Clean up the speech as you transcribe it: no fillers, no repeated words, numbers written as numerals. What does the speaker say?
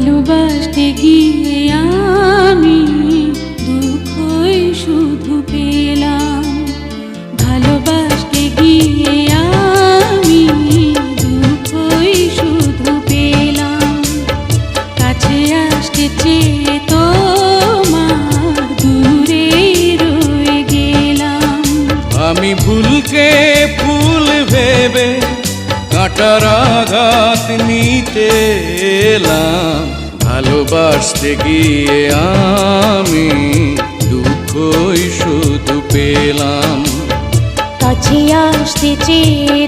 ভালোবাসতে গিয়ে আমি দুঃখই শুধু পেলাম। ভালোবাসতে গিয়ে আমি দুঃখই শুধু পেলাম। কাছে আসতে চেয়ে তোমার দূরে রয়ে গেলাম। আমি ভুলকে ফুল ভেবে কাঁটার আঘাত নিতে এলাম। ভালোবাসতে গিয়ে আমি দুঃখই শুধু পেলাম। কাছে আসতে চেয়ে